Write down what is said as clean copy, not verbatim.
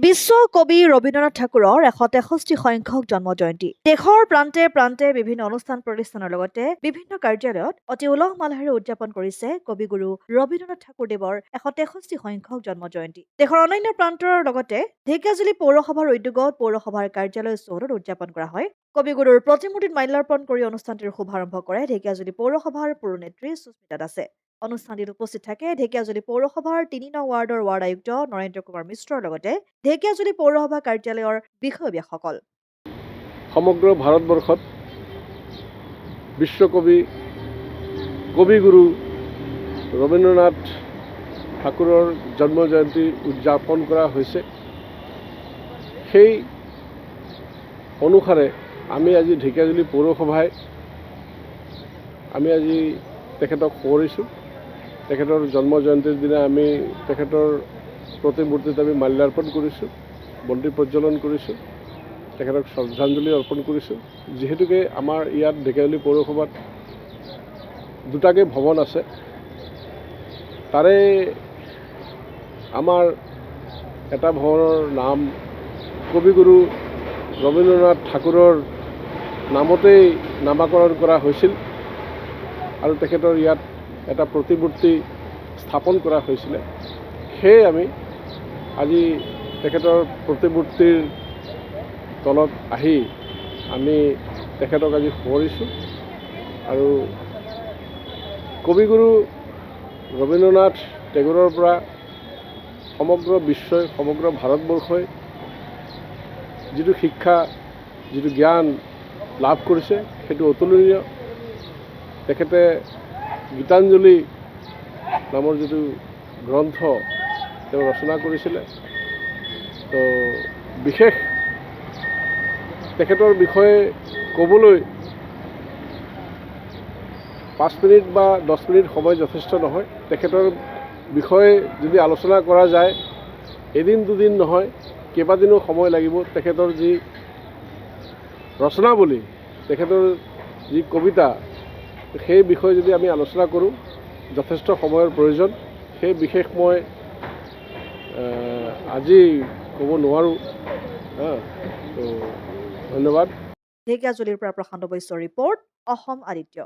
বিশ্ব কবি ৰবীন্দ্ৰনাথ ঠাকুৰৰ ১৬৩ সংখ্যক জন্ম জয়ন্তী। দেশৰ প্ৰান্তে প্ৰান্তে বিভিন্ন অনুষ্ঠান প্ৰতিষ্ঠানৰ লগতে বিভিন্ন কাৰ্যালয়ত অতি উলহ মালহেৰে উদযাপন কৰিছে কবিগুৰু ৰবীন্দ্ৰনাথ ঠাকুৰদেৱৰ ১৬৩ সংখ্যক জন্ম জয়ন্তী। দেশৰ অন্যান্য প্ৰান্তৰ লগতে ঢেকিয়াজুলি পৌৰসভাৰ উদ্যোগত পৌৰসভাৰ কাৰ্যালয় চৌহদত উদযাপন কৰা হয়। কবিগুৰুৰ প্ৰতিমূৰ্তিত মাল্যাৰ্পণ কৰি অনুষ্ঠানটিৰ শুভাৰম্ভ কৰে ঢেকিয়াজুলি পৌৰসভাৰ পৌৰনেত্ৰী সুস্মিতা দাসে। অনুষ্ঠানটিত উপস্থিত থাকে ঢেকিয়াজুলি পৌৰসভাৰ ৩ নং ৱাৰ্ডৰ ৱাৰ্ড আয়ুক্ত নৰেন্দ্ৰ কুমাৰ মিশ্ৰৰ লগতে ঢেকিয়াজুলি পৌৰসভা কাৰ্যালয়ৰ বিষয়ববীয়াসকল। সমগ্ৰ ভাৰতবৰ্ষত বিশ্বকবি কবিগুৰু ৰবীন্দ্ৰনাথ ঠাকুৰৰ জন্ম জয়ন্তী উদযাপন কৰা হৈছে। সেই অনুসাৰে আমি আজি ঢেকিয়াজুলি পৌৰসভাই আজি তেখেতক সোঁৱৰিছোঁ। তেখেতৰ জন্ম জয়ন্তীৰ দিনা আমি তেখেতৰ প্ৰতিমূৰ্তিত আমি মাল্যাৰ্পণ কৰিছোঁ, বন্তি প্ৰজ্বলন কৰিছোঁ, তেখেতক শ্ৰদ্ধাঞ্জলি অৰ্পণ কৰিছোঁ। যিহেতুকে আমাৰ ইয়াত ঢেকিয়াজুলি পৌৰসভাত দুটাকৈ ভৱন আছে, তাৰে আমাৰ এটা ভৱনৰ নাম কবিগুৰু ৰবীন্দ্ৰনাথ ঠাকুৰৰ নামতেই নামাকৰণ কৰা হৈছিল আৰু তেখেতৰ ইয়াত এটা প্ৰতিমূৰ্তি স্থাপন কৰা হৈছিলে। সেয়ে আমি আজি তেখেতৰ প্ৰতিমূৰ্তিৰ তলত আহি আমি তেখেতক আজি সোঁৱৰিছোঁ আৰু কবিগুৰু ৰবীন্দ্ৰনাথ টেগোৰৰ পৰা সমগ্ৰ বিশ্বই সমগ্ৰ ভাৰতবৰ্ষই যিটো শিক্ষা যিটো জ্ঞান লাভ কৰিছে সেইটো অতুলনীয়। তেখেতে গীতাঞ্জলি নামৰ যিটো গ্ৰন্থ তেওঁ ৰচনা কৰিছিলে, তো বিশেষ তেখেতৰ বিষয়ে ক'বলৈ 5 মিনিট বা 10 মিনিট সময় যথেষ্ট নহয়। তেখেতৰ বিষয়ে যদি আলোচনা কৰা যায় এদিন দুদিন নহয়, কেইবাদিনো সময় লাগিব। তেখেতৰ যি ৰচনাৱলী, তেখেতৰ যি কবিতা, সেই বিষয়ে যদি আমি আলোচনা কৰোঁ যথেষ্ট সময়ৰ প্ৰয়োজন। সেই বিশেষ মই আজি ক'ব নোৱাৰোঁ। তো ধন্যবাদ। ঢেকিয়াজুলিৰ পৰা প্ৰশান্ত বৈশ্যৰ ৰিপৰ্ট, অসম আদিত্য।